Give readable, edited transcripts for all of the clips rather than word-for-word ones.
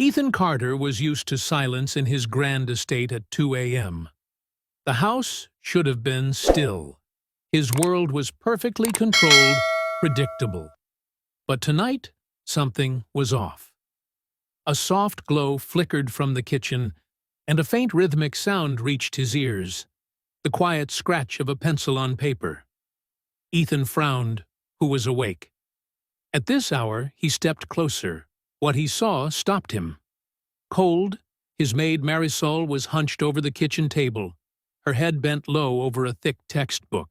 Ethan Carter was used to silence in his grand estate at 2 a.m. The house should have been still. His world was perfectly controlled, predictable. But tonight, something was off. A soft glow flickered from the kitchen, and a faint rhythmic sound reached his ears, the quiet scratch of a pencil on paper. Ethan frowned, who was awake. At this hour, he stepped closer. What he saw stopped him. Cold, his maid Marisol was hunched over the kitchen table, her head bent low over a thick textbook.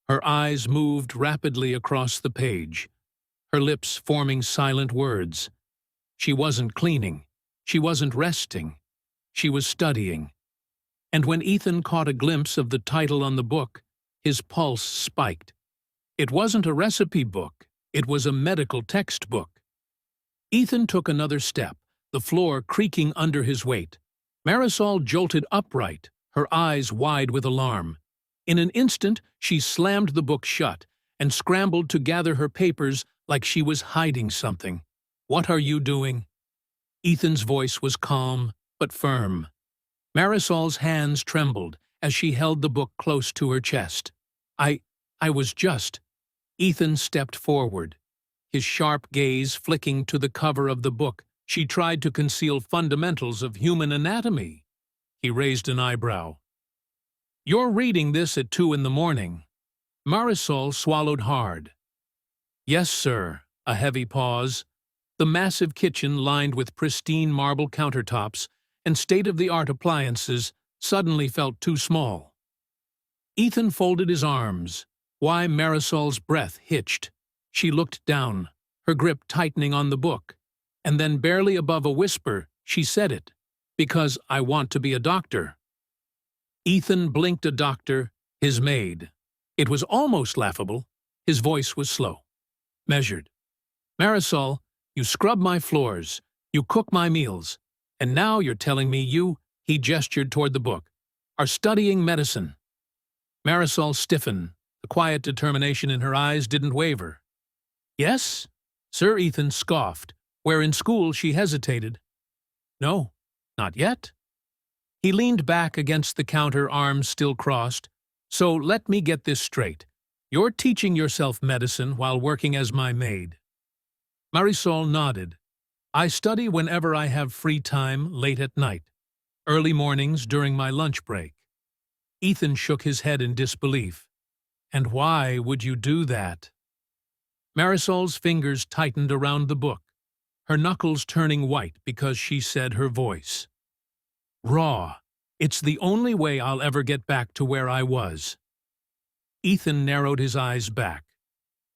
Her eyes moved rapidly across the page, her lips forming silent words. She wasn't cleaning. She wasn't resting. She was studying. And when Ethan caught a glimpse of the title on the book, his pulse spiked. It wasn't a recipe book. It was a medical textbook. Ethan took another step, the floor creaking under his weight. Marisol jolted upright, her eyes wide with alarm. In an instant, she slammed the book shut and scrambled to gather her papers like she was hiding something. "What are you doing?" Ethan's voice was calm but firm. Marisol's hands trembled as she held the book close to her chest. I was just... Ethan stepped forward, his sharp gaze flicking to the cover of the book. She tried to conceal fundamentals of human anatomy. He raised an eyebrow. "You're reading this at 2 in the morning." Marisol swallowed hard. "Yes, sir." A heavy pause. The massive kitchen, lined with pristine marble countertops and state-of-the-art appliances, suddenly felt too small. Ethan folded his arms. Why, Marisol's breath hitched. She looked down, her grip tightening on the book, and then barely above a whisper, she said it. "Because I want to be a doctor." Ethan blinked. A doctor, his maid. It was almost laughable. His voice was slow, measured. "Marisol, you scrub my floors, you cook my meals, and now you're telling me you," he gestured toward the book, "are studying medicine." Marisol stiffened. The quiet determination in her eyes didn't waver. "Yes?" Sir Ethan scoffed, where in school she hesitated. "No, not yet." He leaned back against the counter, arms still crossed. "So let me get this straight. You're teaching yourself medicine while working as my maid." Marisol nodded. "I study whenever I have free time, late at night. Early mornings during my lunch break." Ethan shook his head in disbelief. "And why would you do that?" Marisol's fingers tightened around the book, her knuckles turning white because she said her voice. "Raw. It's the only way I'll ever get back to where I was." Ethan narrowed his eyes back.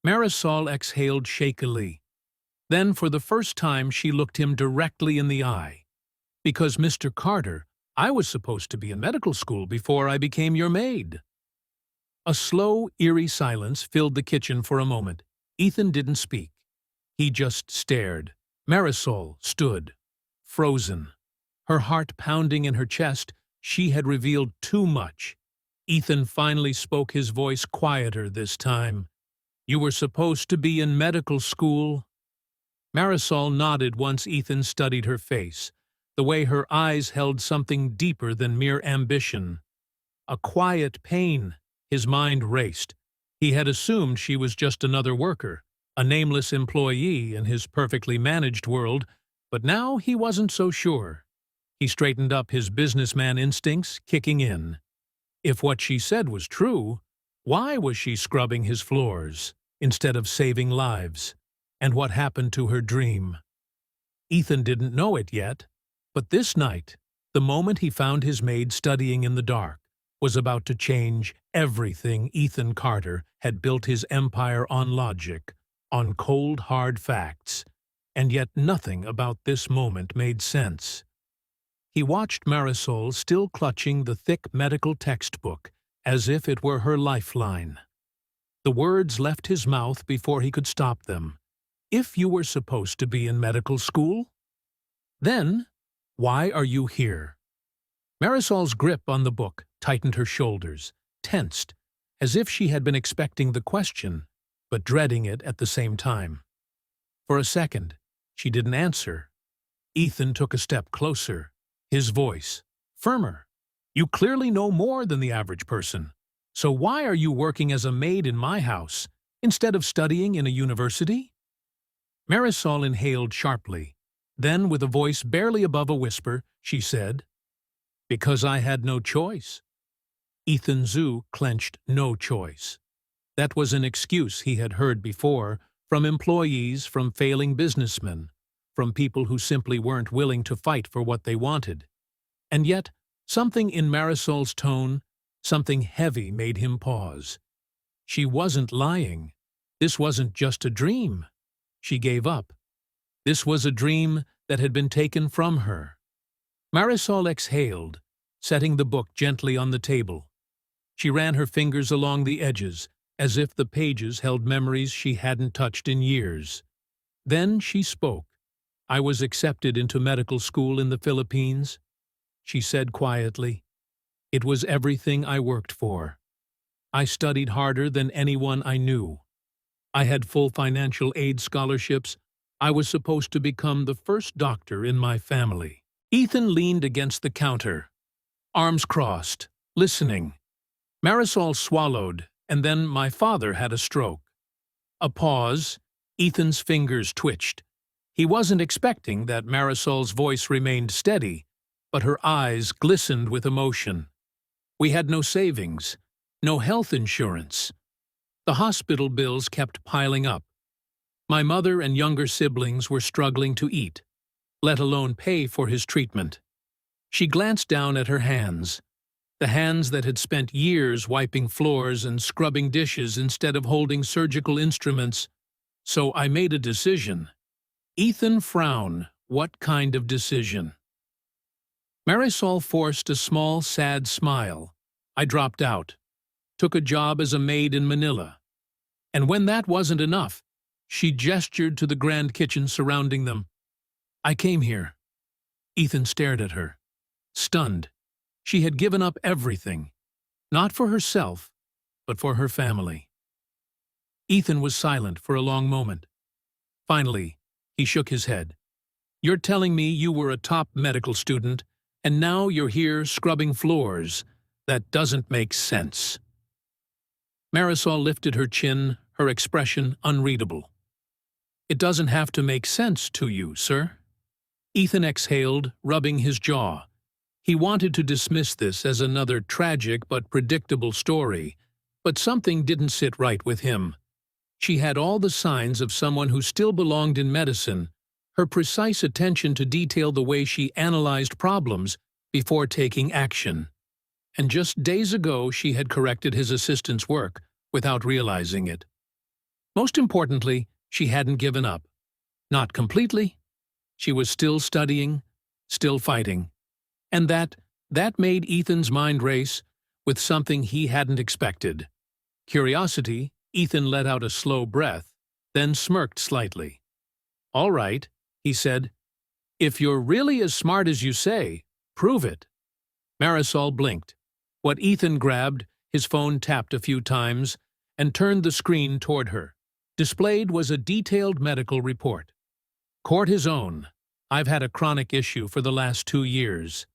Marisol exhaled shakily. Then, for the first time, she looked him directly in the eye. "Because, Mr. Carter, I was supposed to be in medical school before I became your maid." A slow, eerie silence filled the kitchen for a moment. Ethan didn't speak. He just stared. Marisol stood, frozen. Her heart pounding in her chest. She had revealed too much. Ethan finally spoke, his voice quieter this time. "You were supposed to be in medical school." Marisol nodded once Ethan studied her face, the way her eyes held something deeper than mere ambition. A quiet pain. His mind raced. He had assumed she was just another worker, a nameless employee in his perfectly managed world, but now he wasn't so sure. He straightened up, his businessman instincts kicking in. If what she said was true, why was she scrubbing his floors instead of saving lives? And what happened to her dream? Ethan didn't know it yet, but this night, the moment he found his maid studying in the dark, was about to change everything. Ethan Carter had built his empire on logic, on cold, hard facts, and yet nothing about this moment made sense. He watched Marisol, still clutching the thick medical textbook, as if it were her lifeline. The words left his mouth before he could stop them. "If you were supposed to be in medical school? Then, why are you here?" Marisol's grip on the book tightened, her shoulders tensed, as if she had been expecting the question, but dreading it at the same time. For a second, she didn't answer. Ethan took a step closer, his voice firmer. You clearly know more than the average person. So why are you working as a maid in my house instead of studying in a university? Marisol inhaled sharply. Then, with a voice barely above a whisper, she said, "Because I had no choice." Ethan Zhu clenched no choice. That was an excuse he had heard before from employees, from failing businessmen, from people who simply weren't willing to fight for what they wanted. And yet, something in Marisol's tone, something heavy, made him pause. She wasn't lying. This wasn't just a dream. She gave up. This was a dream that had been taken from her. Marisol exhaled, setting the book gently on the table. She ran her fingers along the edges, as if the pages held memories she hadn't touched in years. Then she spoke. "I was accepted into medical school in the Philippines," she said quietly. "It was everything I worked for. I studied harder than anyone I knew. I had full financial aid scholarships. I was supposed to become the first doctor in my family." Ethan leaned against the counter, arms crossed, listening. Marisol swallowed, and then "My father had a stroke." A pause. Ethan's fingers twitched. He wasn't expecting that Marisol's voice remained steady, but her eyes glistened with emotion. "We had no savings, no health insurance. The hospital bills kept piling up. My mother and younger siblings were struggling to eat, let alone pay for his treatment." She glanced down at her hands, the hands that had spent years wiping floors and scrubbing dishes instead of holding surgical instruments. "So I made a decision." Ethan frowned. What kind of decision? Marisol forced a small, sad smile. "I dropped out, took a job as a maid in Manila. And when that wasn't enough," she gestured to the grand kitchen surrounding them, "I came here." Ethan stared at her, stunned. She had given up everything, not for herself, but for her family. Ethan was silent for a long moment. Finally, he shook his head. "You're telling me you were a top medical student, and now you're here scrubbing floors? That doesn't make sense." Marisol lifted her chin, her expression unreadable. "It doesn't have to make sense to you, sir." Ethan exhaled, rubbing his jaw. He wanted to dismiss this as another tragic but predictable story, but something didn't sit right with him. She had all the signs of someone who still belonged in medicine, her precise attention to detail, the way she analyzed problems before taking action. And just days ago she had corrected his assistant's work without realizing it. Most importantly, she hadn't given up. Not completely. She was still studying, still fighting. And that made Ethan's mind race with something he hadn't expected. Curiosity. Ethan let out a slow breath, then smirked slightly. "All right," he said. "If you're really as smart as you say, prove it." Marisol blinked. What Ethan grabbed, his phone tapped a few times, and turned the screen toward her. Displayed was a detailed medical report. "Court his own. I've had a chronic issue for the last 2 years."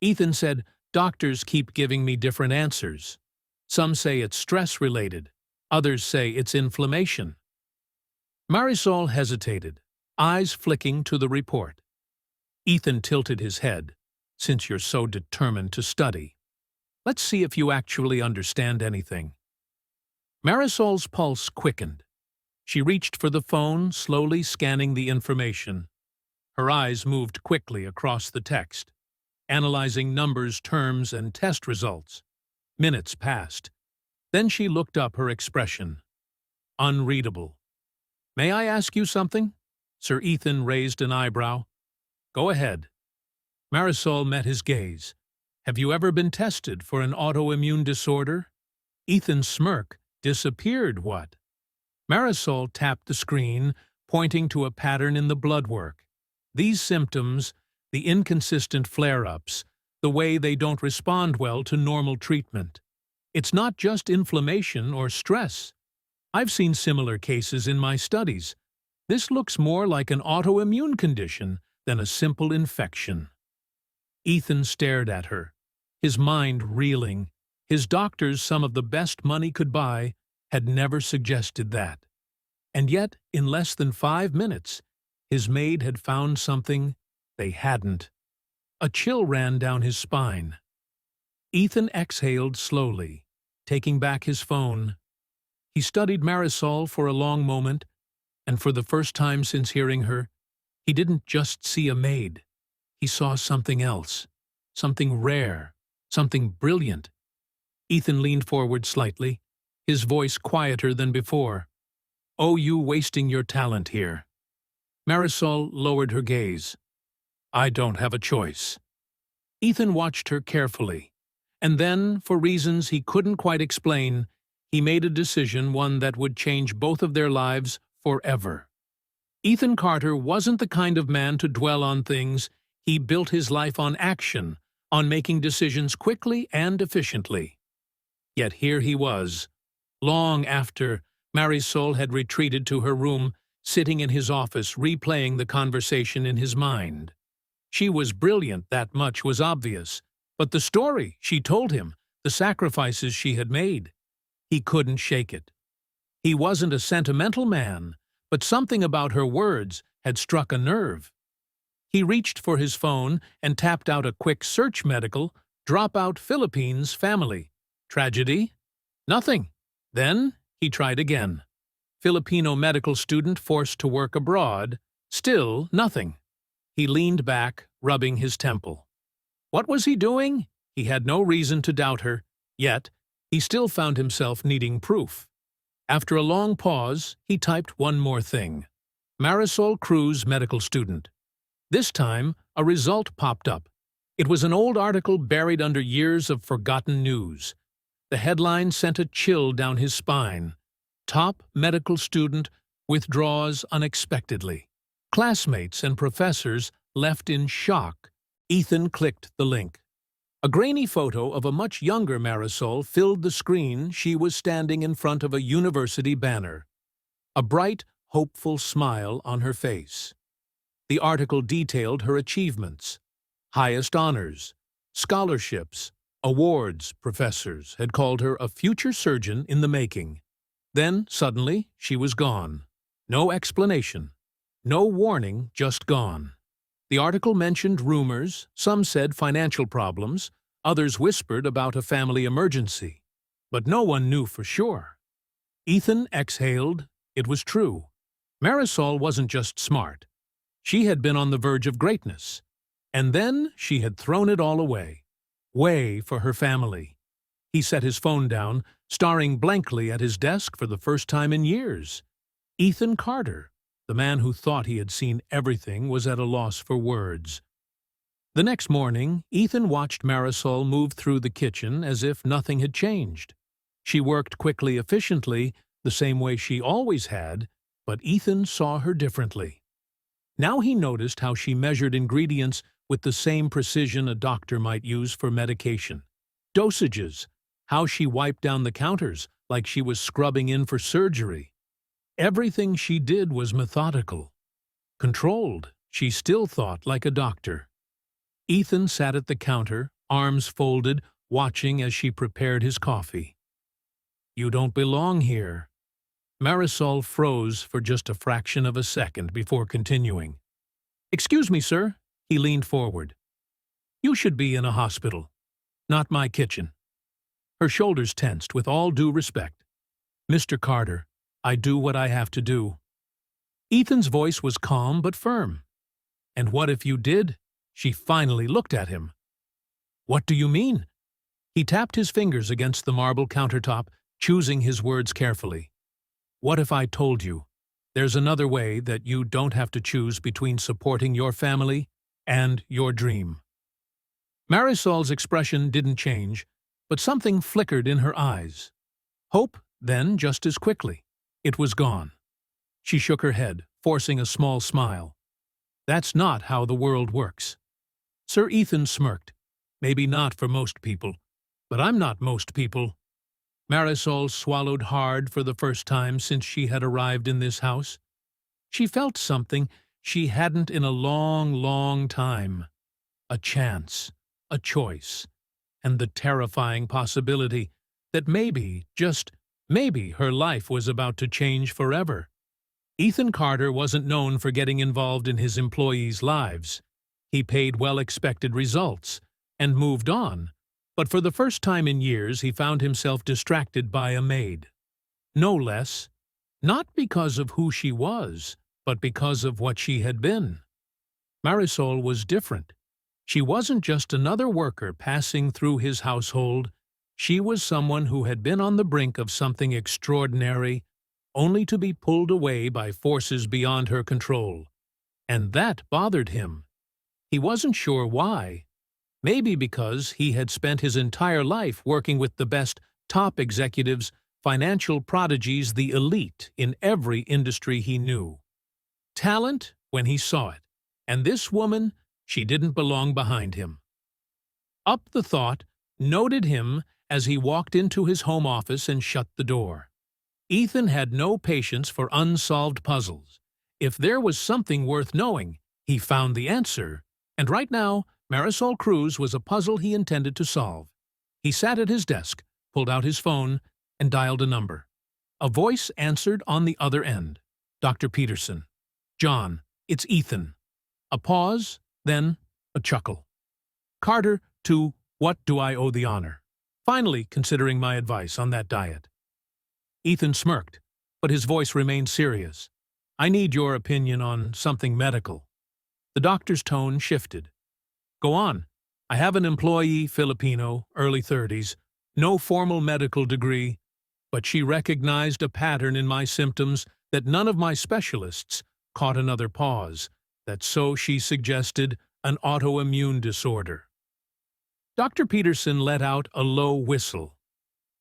Ethan said, "Doctors keep giving me different answers. Some say it's stress-related. Others say it's inflammation." Marisol hesitated, eyes flicking to the report. Ethan tilted his head. "Since you're so determined to study, let's see if you actually understand anything." Marisol's pulse quickened. She reached for the phone, slowly scanning the information. Her eyes moved quickly across the text, analyzing numbers, terms, and test results. Minutes passed. Then she looked up, her expression unreadable. "May I ask you something?" Sir Ethan raised an eyebrow. "Go ahead." Marisol met his gaze. "Have you ever been tested for an autoimmune disorder?" Ethan's smirk disappeared. "What?" Marisol tapped the screen, pointing to a pattern in the blood work. "These symptoms, the inconsistent flare-ups, the way they don't respond well to normal treatment. It's not just inflammation or stress. I've seen similar cases in my studies. This looks more like an autoimmune condition than a simple infection. Ethan stared at her, his mind reeling. His doctors, some of the best money could buy, had never suggested that. And yet, in less than 5 minutes, his maid had found something they hadn't. A chill ran down his spine. Ethan exhaled slowly, taking back his phone. He studied Marisol for a long moment, and for the first time since hearing her, he didn't just see a maid. He saw something else, something rare, something brilliant. Ethan leaned forward slightly, his voice quieter than before. "Oh, you wasting your talent here." Marisol lowered her gaze. "I don't have a choice." Ethan watched her carefully, and then, for reasons he couldn't quite explain, he made a decision, one that would change both of their lives forever. Ethan Carter wasn't the kind of man to dwell on things. He built his life on action, on making decisions quickly and efficiently. Yet here he was, long after Marisol had retreated to her room, sitting in his office, replaying the conversation in his mind. She was brilliant, that much was obvious, but the story she told him, the sacrifices she had made, he couldn't shake it. He wasn't a sentimental man, but something about her words had struck a nerve. He reached for his phone and tapped out a quick search: medical, dropout Philippines family. Tragedy? Nothing. Then he tried again. Filipino medical student forced to work abroad. Still nothing. He leaned back, rubbing his temple. What was he doing? He had no reason to doubt her, yet he still found himself needing proof. After a long pause, he typed one more thing. Marisol Cruz, medical student. This time, a result popped up. It was an old article buried under years of forgotten news. The headline sent a chill down his spine. Top medical student withdraws unexpectedly. Classmates and professors left in shock. Ethan clicked the link. A grainy photo of a much younger Marisol filled the screen. She was standing in front of a university banner, a bright, hopeful smile on her face. The article detailed her achievements: highest honors, scholarships, awards. Professors had called her a future surgeon in the making. Then, suddenly, she was gone. No explanation. No warning, just gone. The article mentioned rumors. Some said financial problems. Others whispered about a family emergency. But no one knew for sure. Ethan exhaled. It was true. Marisol wasn't just smart. She had been on the verge of greatness. And then she had thrown it all away. Way for her family. He set his phone down, staring blankly at his desk for the first time in years. Ethan Carter, the man who thought he had seen everything, was at a loss for words. The next morning, Ethan watched Marisol move through the kitchen as if nothing had changed. She worked quickly, efficiently, the same way she always had, but Ethan saw her differently. Now he noticed how she measured ingredients with the same precision a doctor might use for medication. Dosages, how she wiped down the counters like she was scrubbing in for surgery. Everything she did was methodical. Controlled, she still thought like a doctor. Ethan sat at the counter, arms folded, watching as she prepared his coffee. "You don't belong here." Marisol froze for just a fraction of a second before continuing. "Excuse me, sir." He leaned forward. "You should be in a hospital, not my kitchen." Her shoulders tensed. "With all due respect, Mr. Carter, I do what I have to do." Ethan's voice was calm but firm. "And what if you did?" She finally looked at him. "What do you mean?" He tapped his fingers against the marble countertop, choosing his words carefully. "What if I told you there's another way, that you don't have to choose between supporting your family and your dream?" Marisol's expression didn't change, but something flickered in her eyes. Hope, then, just as quickly. It was gone. She shook her head, forcing a small smile. "That's not how the world works." Sir Ethan smirked. "Maybe not for most people, but I'm not most people." Marisol swallowed hard for the first time since she had arrived in this house. She felt something she hadn't in a long, long time. A chance, a choice, and the terrifying possibility that maybe, just maybe, her life was about to change forever. Ethan Carter wasn't known for getting involved in his employees' lives. He paid well-expected results and moved on, but for the first time in years he found himself distracted by a maid. No less, not because of who she was, but because of what she had been. Marisol was different. She wasn't just another worker passing through his household. She was someone who had been on the brink of something extraordinary, only to be pulled away by forces beyond her control. And that bothered him. He wasn't sure why. Maybe because he had spent his entire life working with the best top executives, financial prodigies, the elite in every industry he knew. Talent when he saw it. And this woman, she didn't belong behind him. Up the thought noted him as he walked into his home office and shut the door. Ethan had no patience for unsolved puzzles. If there was something worth knowing, he found the answer. And right now, Marisol Cruz was a puzzle he intended to solve. He sat at his desk, pulled out his phone, and dialed a number. A voice answered on the other end. Dr. Peterson. John, it's Ethan. A pause, then a chuckle. Carter, to what do I owe the honor? Finally considering my advice on that diet. Ethan smirked, but his voice remained serious. I need your opinion on something medical. The doctor's tone shifted. Go on. I have an employee, Filipino, early 30s, no formal medical degree, but she recognized a pattern in my symptoms that none of my specialists caught. Another pause. That so she suggested an autoimmune disorder. Dr. Peterson let out a low whistle.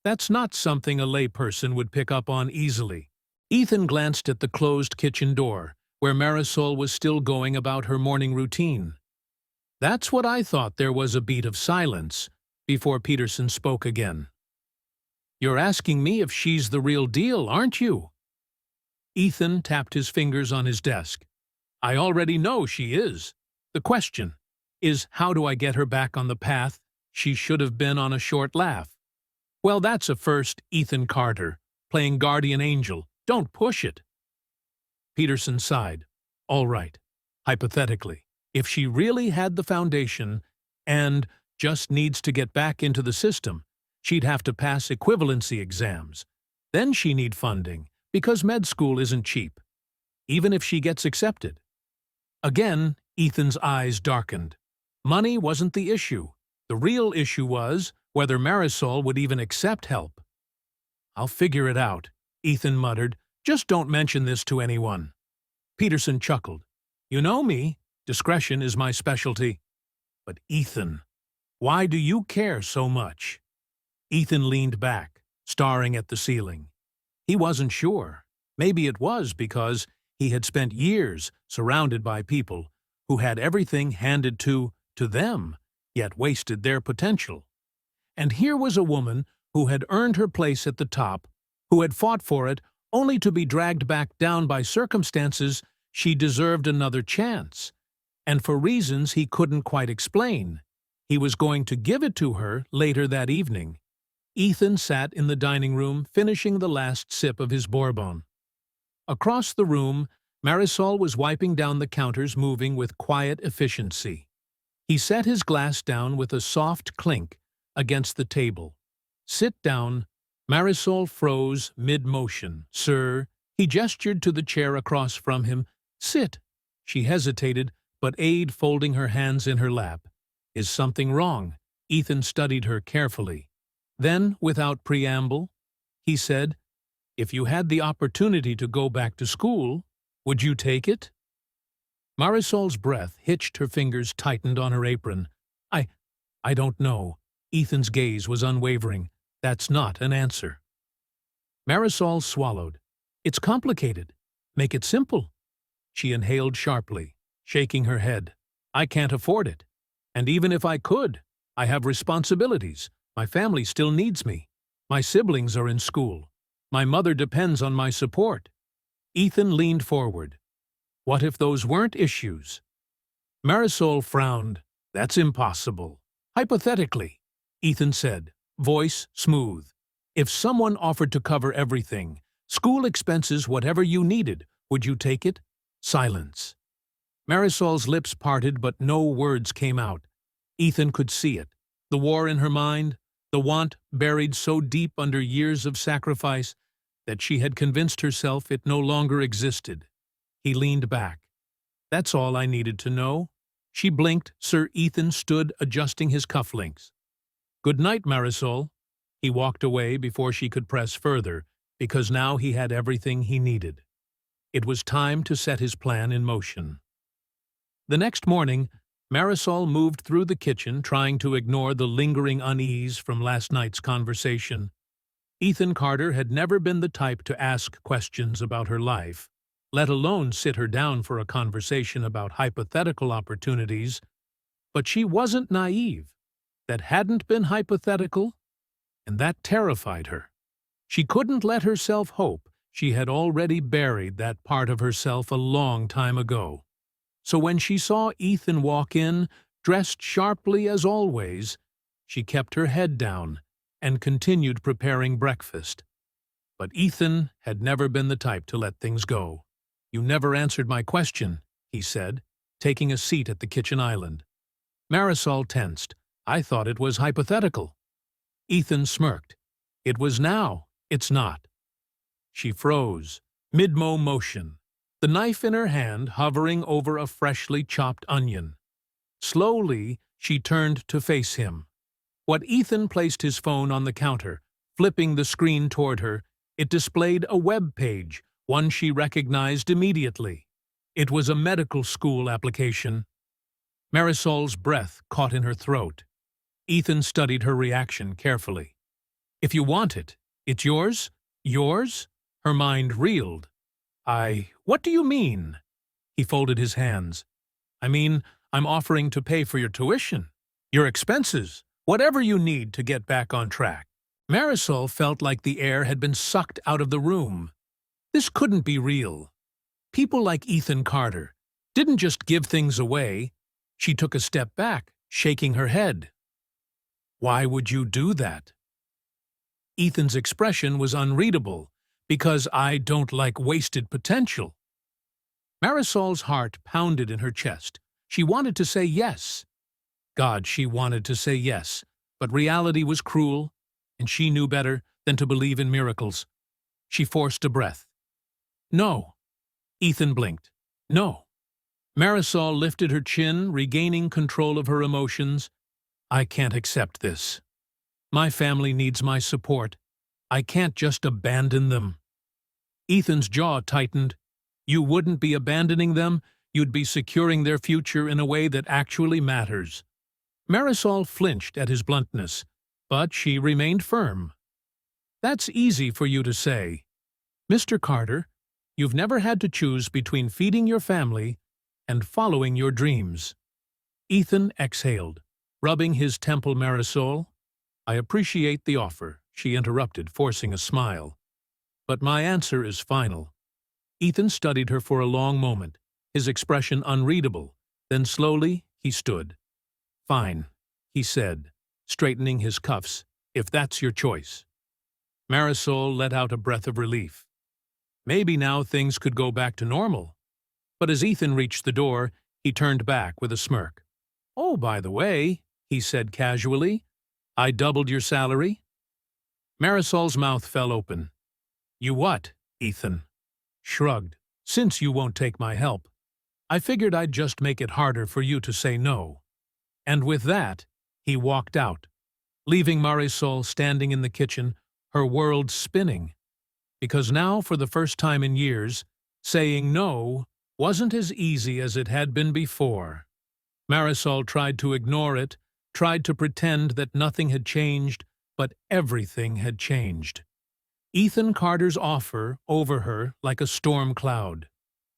That's not something a layperson would pick up on easily. Ethan glanced at the closed kitchen door, where Marisol was still going about her morning routine. That's what I thought. There was a beat of silence before Peterson spoke again. You're asking me if she's the real deal, aren't you? Ethan tapped his fingers on his desk. I already know she is. The question is, how do I get her back on the path she should have been on? A short laugh. Well, that's a first, Ethan Carter, playing guardian angel. Don't push it. Peterson sighed. All right, hypothetically, if she really had the foundation and just needs to get back into the system, she'd have to pass equivalency exams. Then she need funding, because med school isn't cheap, even if she gets accepted. Again, Ethan's eyes darkened. Money wasn't the issue. The real issue was whether Marisol would even accept help. I'll figure it out, Ethan muttered. Just don't mention this to anyone. Peterson chuckled. You know me. Discretion is my specialty. But Ethan, why do you care so much? Ethan leaned back, staring at the ceiling. He wasn't sure. Maybe it was because he had spent years surrounded by people who had everything handed to them, yet wasted their potential. And here was a woman who had earned her place at the top, who had fought for it only to be dragged back down by circumstances. She deserved another chance, and for reasons he couldn't quite explain. He was going to give it to her later that evening. Ethan sat in the dining room, finishing the last sip of his bourbon. Across the room, Marisol was wiping down the counters, moving with quiet efficiency. He set his glass down with a soft clink against the table. Sit down. Marisol froze mid-motion. Sir, he gestured to the chair across from him. Sit. She hesitated, but aid folding her hands in her lap. Is something wrong? Ethan studied her carefully. Then, without preamble, he said, if you had the opportunity to go back to school, would you take it? Marisol's breath hitched, her fingers tightened on her apron. I don't know. Ethan's gaze was unwavering. That's not an answer. Marisol swallowed. It's complicated. Make it simple. She inhaled sharply, shaking her head. I can't afford it. And even if I could, I have responsibilities. My family still needs me. My siblings are in school. My mother depends on my support. Ethan leaned forward. What if those weren't issues? Marisol frowned. That's impossible. Hypothetically, Ethan said, voice smooth. If someone offered to cover everything, school expenses, whatever you needed, would you take it? Silence. Marisol's lips parted, but no words came out. Ethan could see it. The war in her mind, the want buried so deep under years of sacrifice that she had convinced herself it no longer existed. He leaned back. That's all I needed to know. She blinked. Sir Ethan stood adjusting his cufflinks. Good night, Marisol. He walked away before she could press further, because now he had everything he needed. It was time to set his plan in motion. The next morning, Marisol moved through the kitchen, trying to ignore the lingering unease from last night's conversation. Ethan Carter had never been the type to ask questions about her life, let alone sit her down for a conversation about hypothetical opportunities. But she wasn't naive. That hadn't been hypothetical, and that terrified her. She couldn't let herself hope. She had already buried that part of herself a long time ago. So when she saw Ethan walk in, dressed sharply as always, she kept her head down and continued preparing breakfast. But Ethan had never been the type to let things go. You never answered my question, he said, taking a seat at the kitchen island. Marisol tensed. I thought it was hypothetical. Ethan smirked. It was now. It's not. She froze, mid-motion, the knife in her hand hovering over a freshly chopped onion. Slowly, she turned to face him. What Ethan placed his phone on the counter, flipping the screen toward her. It displayed a web page, one she recognized immediately. It was a medical school application. Marisol's breath caught in her throat. Ethan studied her reaction carefully. If you want it, it's yours? Yours? Her mind reeled. What do you mean? He folded his hands. I mean, I'm offering to pay for your tuition, your expenses, whatever you need to get back on track. Marisol felt like the air had been sucked out of the room. This couldn't be real. People like Ethan Carter didn't just give things away. She took a step back, shaking her head. Why would you do that? Ethan's expression was unreadable. Because I don't like wasted potential. Marisol's heart pounded in her chest. She wanted to say yes. God, she wanted to say yes, but reality was cruel, and she knew better than to believe in miracles. She forced a breath. No. Ethan blinked. No. Marisol lifted her chin, regaining control of her emotions. I can't accept this. My family needs my support. I can't just abandon them. Ethan's jaw tightened. You wouldn't be abandoning them, you'd be securing their future in a way that actually matters. Marisol flinched at his bluntness, but she remained firm. That's easy for you to say. Mr. Carter, you've never had to choose between feeding your family and following your dreams. Ethan exhaled, rubbing his temple. Marisol, I appreciate the offer, she interrupted, forcing a smile. But my answer is final. Ethan studied her for a long moment, his expression unreadable. Then slowly, he stood. Fine, he said, straightening his cuffs, if that's your choice. Marisol let out a breath of relief. Maybe now things could go back to normal. But as Ethan reached the door, he turned back with a smirk. Oh, by the way, he said casually, I doubled your salary. Marisol's mouth fell open. You what, Ethan? Shrugged. Since you won't take my help, I figured I'd just make it harder for you to say no. And with that, he walked out, leaving Marisol standing in the kitchen, her world spinning. Because now, for the first time in years, saying no wasn't as easy as it had been before. Marisol tried to ignore it, tried to pretend that nothing had changed, but everything had changed. Ethan Carter's offer over her like a storm cloud.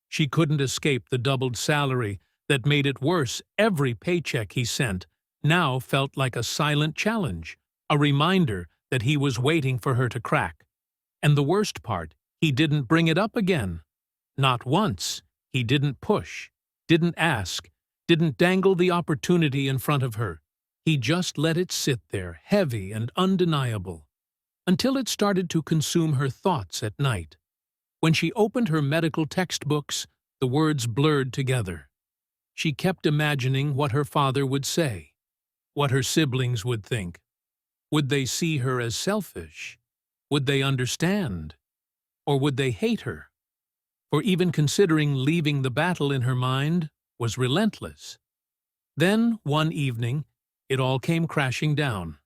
She couldn't escape the doubled salary that made it worse. Every paycheck he sent now felt like a silent challenge, a reminder that he was waiting for her to crack. And the worst part, he didn't bring it up again. Not once. He didn't push, didn't ask, didn't dangle the opportunity in front of her. He just let it sit there, heavy and undeniable, until it started to consume her thoughts at night. When she opened her medical textbooks, the words blurred together. She kept imagining what her father would say, what her siblings would think. Would they see her as selfish? Would they understand? Or would they hate her? For even considering leaving the battle in her mind was relentless. Then, one evening, it all came crashing down.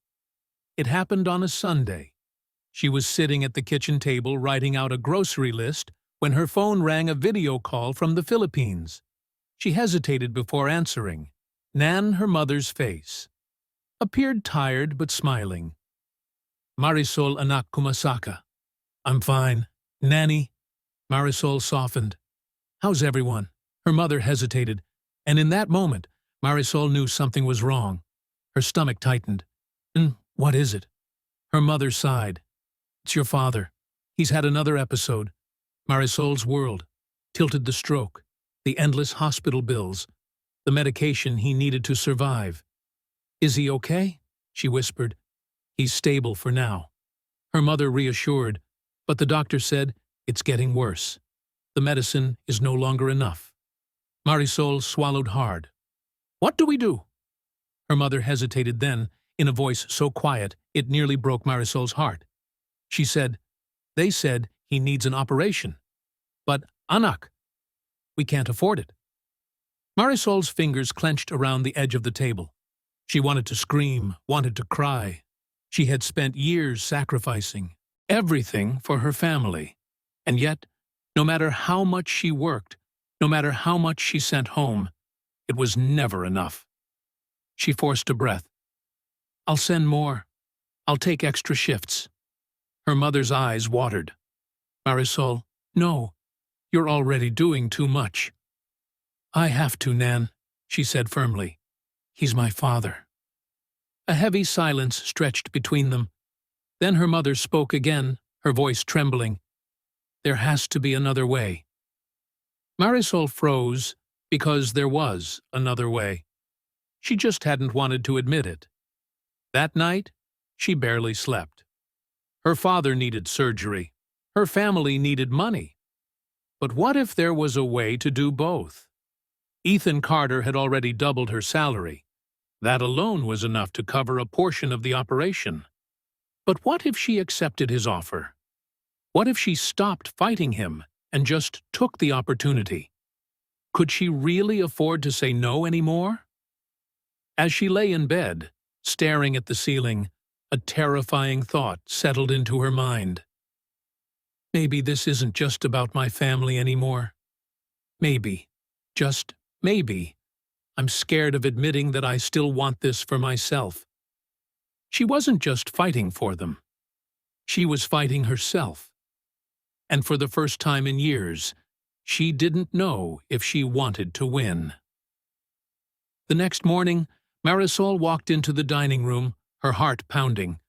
It happened on a Sunday. She was sitting at the kitchen table writing out a grocery list when her phone rang a video call from the Philippines. She hesitated before answering. Nan, her mother's face, appeared tired but smiling. Marisol, anak, kumasaka. I'm fine. Nanny. Marisol softened. How's everyone? Her mother hesitated, and in that moment, Marisol knew something was wrong. Her stomach tightened. What is it? Her mother sighed. It's your father. He's had another episode. Marisol's world tilted, the stroke, the endless hospital bills, the medication he needed to survive. Is he okay? She whispered. He's stable for now. Her mother reassured, but the doctor said it's getting worse. The medicine is no longer enough. Marisol swallowed hard. What do we do? Her mother hesitated then, in a voice so quiet it nearly broke Marisol's heart. She said, They said he needs an operation. But, anak, we can't afford it. Marisol's fingers clenched around the edge of the table. She wanted to scream, wanted to cry. She had spent years sacrificing everything for her family. And yet, no matter how much she worked, no matter how much she sent home, it was never enough. She forced a breath. I'll send more. I'll take extra shifts. Her mother's eyes watered. Marisol, no, you're already doing too much. I have to, Nan, she said firmly. He's my father. A heavy silence stretched between them. Then her mother spoke again, her voice trembling. There has to be another way. Marisol froze because there was another way. She just hadn't wanted to admit it. That night, she barely slept. Her father needed surgery. Her family needed money. But what if there was a way to do both? Ethan Carter had already doubled her salary. That alone was enough to cover a portion of the operation. But what if she accepted his offer? What if she stopped fighting him and just took the opportunity? Could she really afford to say no anymore? As she lay in bed, staring at the ceiling, a terrifying thought settled into her mind. Maybe this isn't just about my family anymore. Maybe, just maybe, I'm scared of admitting that I still want this for myself. She wasn't just fighting for them. She was fighting herself. And for the first time in years, she didn't know if she wanted to win. The next morning, Marisol walked into the dining room, her heart pounding.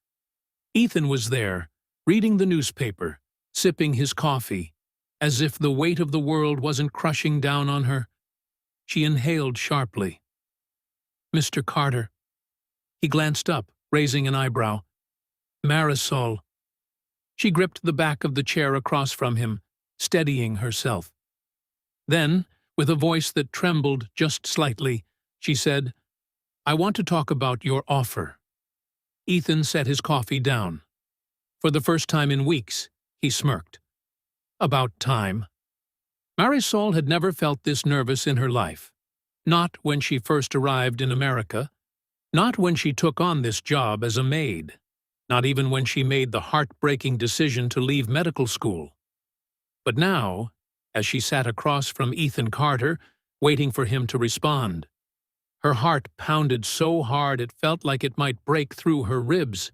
Ethan was there, reading the newspaper, sipping his coffee, as if the weight of the world wasn't crushing down on her. She inhaled sharply. Mr. Carter. He glanced up, raising an eyebrow. Marisol. She gripped the back of the chair across from him, steadying herself. Then, with a voice that trembled just slightly, she said, I want to talk about your offer. Ethan set his coffee down. For the first time in weeks, he smirked. About time. Marisol had never felt this nervous in her life. Not when she first arrived in America. Not when she took on this job as a maid. Not even when she made the heartbreaking decision to leave medical school. But now, as she sat across from Ethan Carter, waiting for him to respond, her heart pounded so hard it felt like it might break through her ribs.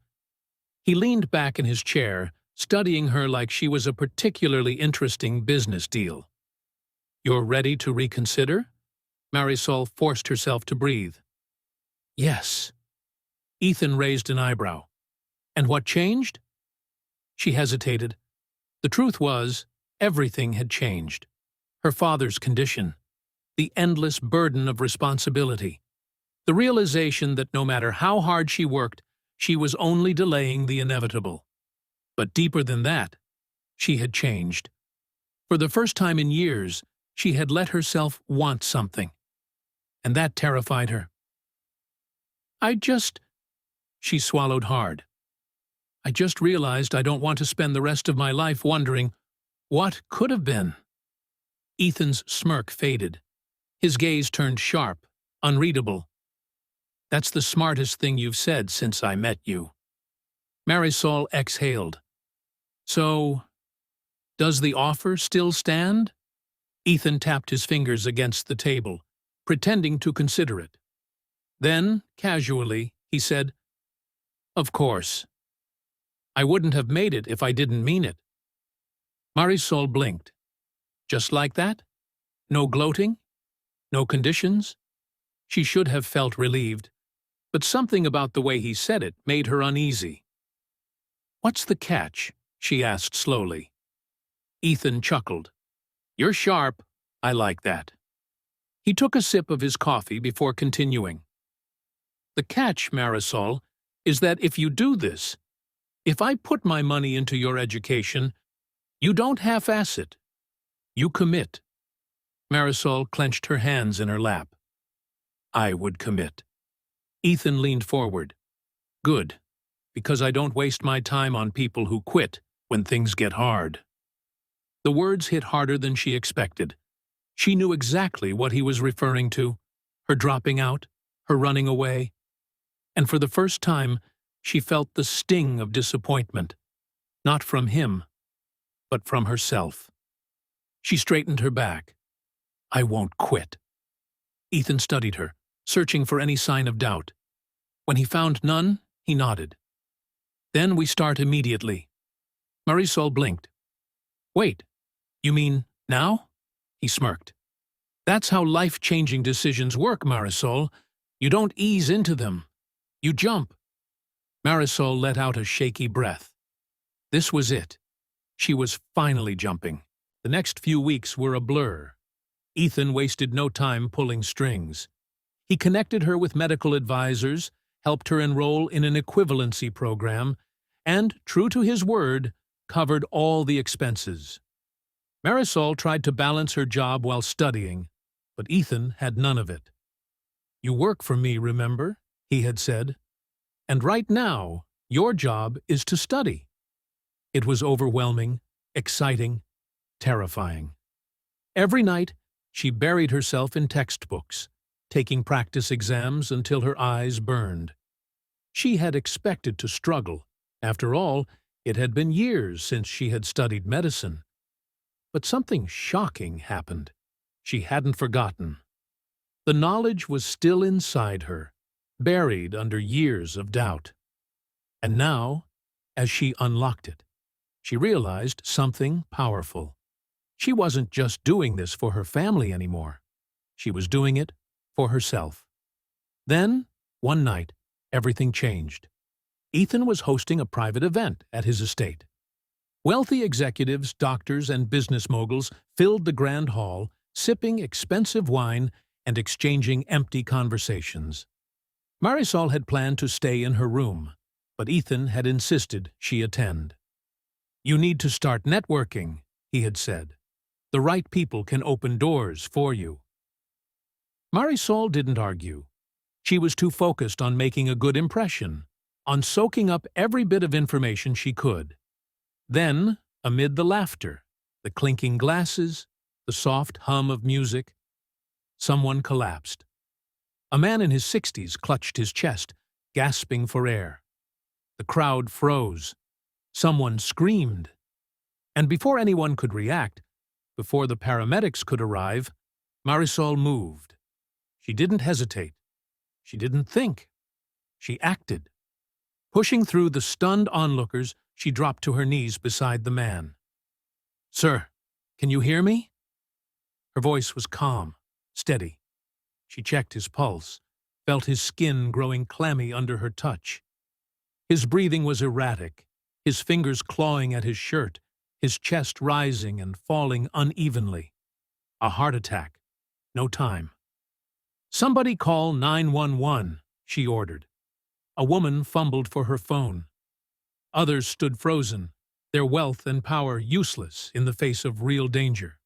He leaned back in his chair, studying her like she was a particularly interesting business deal. You're ready to reconsider? Marisol forced herself to breathe. Yes. Ethan raised an eyebrow. And what changed? She hesitated. The truth was, everything had changed. Her father's condition, the endless burden of responsibility, the realization that no matter how hard she worked, she was only delaying the inevitable. But deeper than that, she had changed. For the first time in years, she had let herself want something, and that terrified her. She swallowed hard. I just realized I don't want to spend the rest of my life wondering what could have been. Ethan's smirk faded. His gaze turned sharp, unreadable. That's the smartest thing you've said since I met you. Marisol exhaled. So, does the offer still stand? Ethan tapped his fingers against the table, pretending to consider it. Then, casually, he said, "Of course. I wouldn't have made it if I didn't mean it." Marisol blinked. Just like that? No gloating? No conditions? She should have felt relieved, but something about the way he said it made her uneasy. "What's the catch?" she asked slowly. Ethan chuckled. "You're sharp. I like that." He took a sip of his coffee before continuing. "The catch, Marisol, is that if you do this, if I put my money into your education, you don't half-ass it. You commit." Marisol clenched her hands in her lap. "I would commit." Ethan leaned forward. "Good, because I don't waste my time on people who quit when things get hard." The words hit harder than she expected. She knew exactly what he was referring to, her dropping out, her running away. And for the first time, she felt the sting of disappointment, not from him, but from herself. She straightened her back. "I won't quit." Ethan studied her, searching for any sign of doubt. When he found none, he nodded. "Then we start immediately." Marisol blinked. "Wait, you mean now?" He smirked. "That's how life-changing decisions work, Marisol. You don't ease into them. You jump." Marisol let out a shaky breath. This was it. She was finally jumping. The next few weeks were a blur. Ethan wasted no time pulling strings. He connected her with medical advisors, helped her enroll in an equivalency program, and, true to his word, covered all the expenses. Marisol tried to balance her job while studying, but Ethan had none of it. "You work for me, remember?" he had said. "And right now, your job is to study." It was overwhelming, exciting, terrifying. Every night, she buried herself in textbooks, taking practice exams until her eyes burned. She had expected to struggle. After all, it had been years since she had studied medicine. But something shocking happened. She hadn't forgotten. The knowledge was still inside her, buried under years of doubt. And now, as she unlocked it, she realized something powerful. She wasn't just doing this for her family anymore. She was doing it for herself. Then, one night, everything changed. Ethan was hosting a private event at his estate. Wealthy executives, doctors, and business moguls filled the grand hall, sipping expensive wine and exchanging empty conversations. Marisol had planned to stay in her room, but Ethan had insisted she attend. "You need to start networking," he had said. "The right people can open doors for you." Marisol didn't argue. She was too focused on making a good impression, on soaking up every bit of information she could. Then, amid the laughter, the clinking glasses, the soft hum of music, someone collapsed. A man in his 60s clutched his chest, gasping for air. The crowd froze. Someone screamed. And before anyone could react, before the paramedics could arrive, Marisol moved. She didn't hesitate. She didn't think. She acted. Pushing through the stunned onlookers, she dropped to her knees beside the man. "Sir, can you hear me?" Her voice was calm, steady. She checked his pulse, felt his skin growing clammy under her touch. His breathing was erratic, his fingers clawing at his shirt, his chest rising and falling unevenly. A heart attack. No time. "Somebody call 911, she ordered. A woman fumbled for her phone. Others stood frozen, their wealth and power useless in the face of real danger.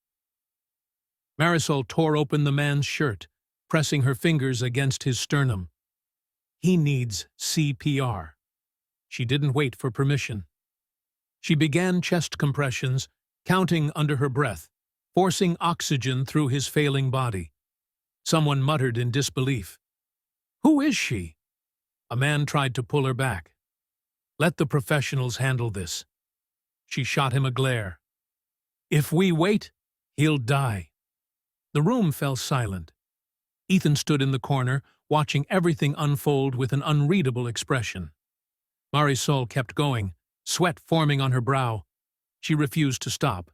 Marisol tore open the man's shirt, pressing her fingers against his sternum. He needs CPR. She didn't wait for permission. She began chest compressions, counting under her breath, forcing oxygen through his failing body. Someone muttered in disbelief. "Who is she?" A man tried to pull her back. "Let the professionals handle this." She shot him a glare. "If we wait, he'll die." The room fell silent. Ethan stood in the corner, watching everything unfold with an unreadable expression. Marisol kept going, sweat forming on her brow. She refused to stop.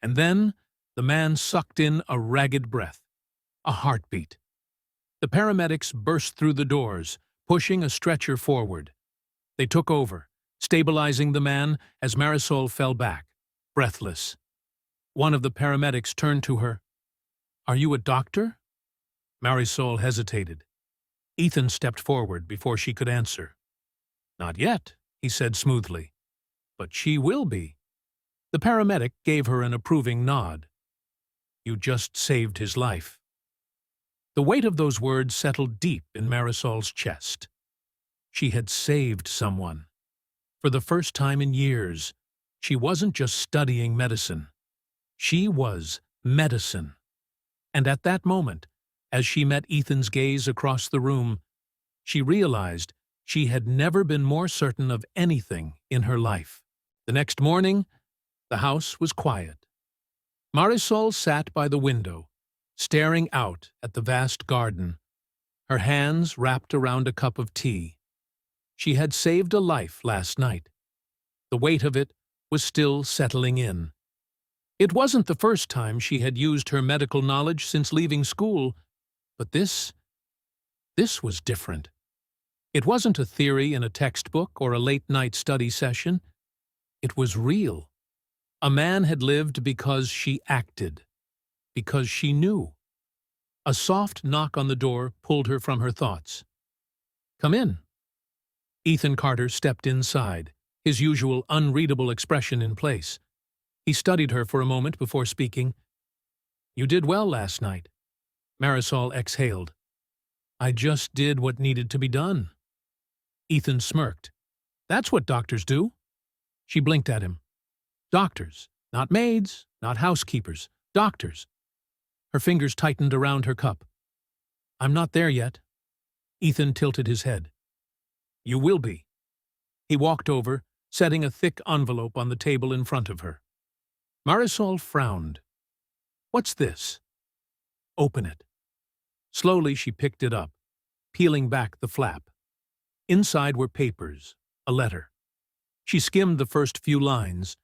And then the man sucked in a ragged breath. A heartbeat. The paramedics burst through the doors, pushing a stretcher forward. They took over, stabilizing the man as Marisol fell back, breathless. One of the paramedics turned to her. "Are you a doctor?" Marisol hesitated. Ethan stepped forward before she could answer. "Not yet," he said smoothly. "But she will be." The paramedic gave her an approving nod. "You just saved his life." The weight of those words settled deep in Marisol's chest. She had saved someone. For the first time in years, she wasn't just studying medicine. She was medicine. And at that moment, as she met Ethan's gaze across the room, she realized she had never been more certain of anything in her life. The next morning, the house was quiet. Marisol sat by the window, staring out at the vast garden, her hands wrapped around a cup of tea. She had saved a life last night. The weight of it was still settling in. It wasn't the first time she had used her medical knowledge since leaving school, but this was different. It wasn't a theory in a textbook or a late-night study session. It was real. A man had lived because she acted, because she knew. A soft knock on the door pulled her from her thoughts. "Come in." Ethan Carter stepped inside, his usual unreadable expression in place. He studied her for a moment before speaking. "You did well last night." Marisol exhaled. "I just did what needed to be done." Ethan smirked. "That's what doctors do." She blinked at him. "Doctors, not maids, not housekeepers. Doctors." Her fingers tightened around her cup. "I'm not there yet." Ethan tilted his head. "You will be." He walked over, setting a thick envelope on the table in front of her. Marisol frowned. "What's this?" "Open it." Slowly she picked it up, peeling back the flap. Inside were papers, a letter. She skimmed the first few lines,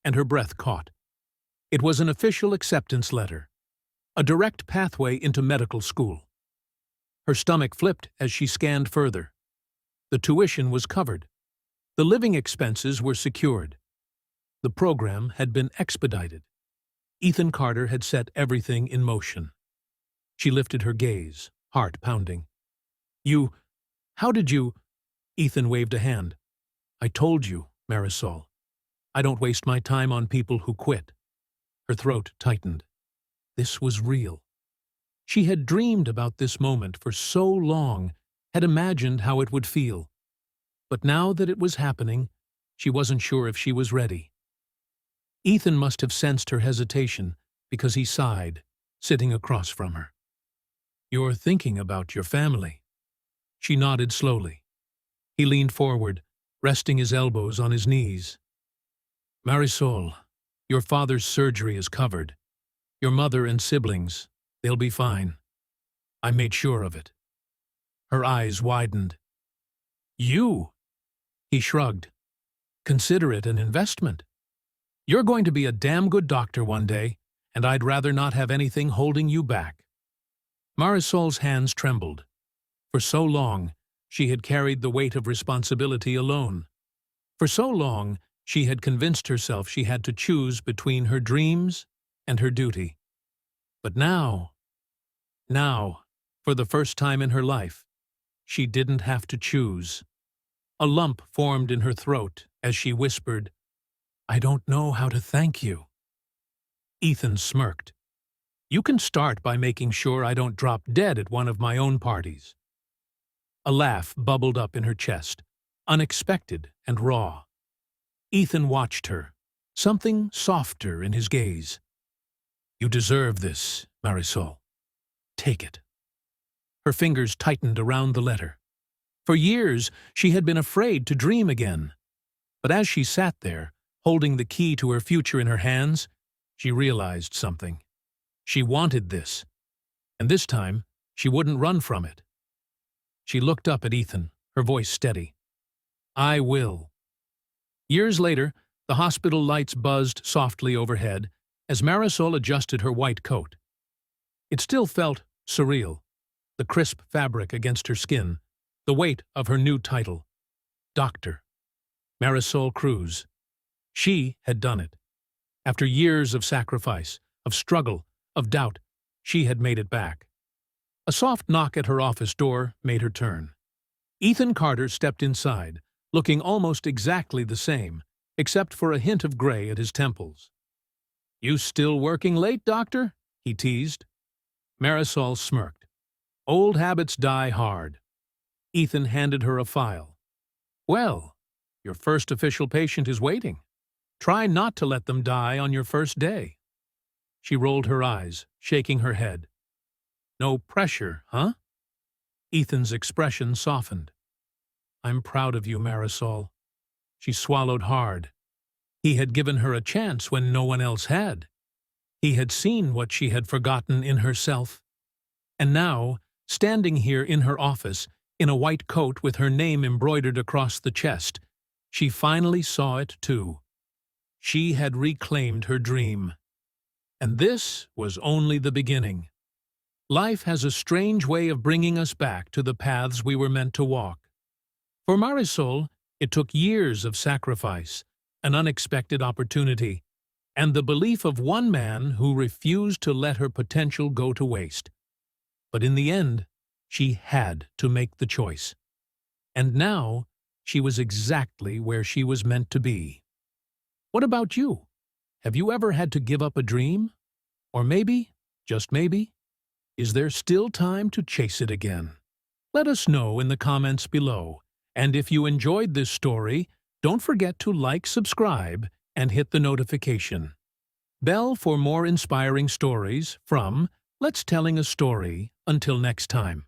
and her breath caught. It was an official acceptance letter, a direct pathway into medical school. Her stomach flipped as she scanned further. The tuition was covered. The living expenses were secured. The program had been expedited. Ethan Carter had set everything in motion. She lifted her gaze, heart pounding. How did you—" Ethan waved a hand. "I told you, Marisol. I don't waste my time on people who quit." Her throat tightened. This was real. She had dreamed about this moment for so long, had imagined how it would feel. But now that it was happening, she wasn't sure if she was ready. Ethan must have sensed her hesitation because he sighed, sitting across from her. "You're thinking about your family." She nodded slowly. He leaned forward, resting his elbows on his knees. "Marisol, your father's surgery is covered. Your mother and siblings, they'll be fine. I made sure of it." Her eyes widened. "You?" He shrugged. "Consider it an investment. You're going to be a damn good doctor one day, and I'd rather not have anything holding you back." Marisol's hands trembled. For so long, she had carried the weight of responsibility alone. For so long, she had convinced herself she had to choose between her dreams and her duty. But now, for the first time in her life, she didn't have to choose. A lump formed in her throat as she whispered, "I don't know how to thank you." Ethan smirked. "You can start by making sure I don't drop dead at one of my own parties." A laugh bubbled up in her chest, unexpected and raw. Ethan watched her, something softer in his gaze. "You deserve this, Marisol. Take it." Her fingers tightened around the letter. For years, she had been afraid to dream again. But as she sat there, holding the key to her future in her hands, she realized something. She wanted this, and this time, she wouldn't run from it. She looked up at Ethan, her voice steady. "I will." Years later, the hospital lights buzzed softly overhead as Marisol adjusted her white coat. It still felt surreal, the crisp fabric against her skin, the weight of her new title, Doctor Marisol Cruz. She had done it. After years of sacrifice, of struggle, of doubt, she had made it back. A soft knock at her office door made her turn. Ethan Carter stepped inside, looking almost exactly the same, except for a hint of gray at his temples. "You still working late, Doctor?" he teased. Marisol smirked. "Old habits die hard." Ethan handed her a file. "Well, your first official patient is waiting. Try not to let them die on your first day." She rolled her eyes, shaking her head. "No pressure, huh?" Ethan's expression softened. "I'm proud of you, Marisol." She swallowed hard. He had given her a chance when no one else had. He had seen what she had forgotten in herself. And now, standing here in her office, in a white coat with her name embroidered across the chest, she finally saw it too. She had reclaimed her dream. And this was only the beginning. Life has a strange way of bringing us back to the paths we were meant to walk. For Marisol, it took years of sacrifice, an unexpected opportunity, and the belief of one man who refused to let her potential go to waste. But in the end, she had to make the choice. And now, she was exactly where she was meant to be. What about you? Have you ever had to give up a dream? Or maybe, just maybe, is there still time to chase it again? Let us know in the comments below. And if you enjoyed this story, don't forget to like, subscribe, and hit the notification bell for more inspiring stories from Let's Telling a Story. Until next time.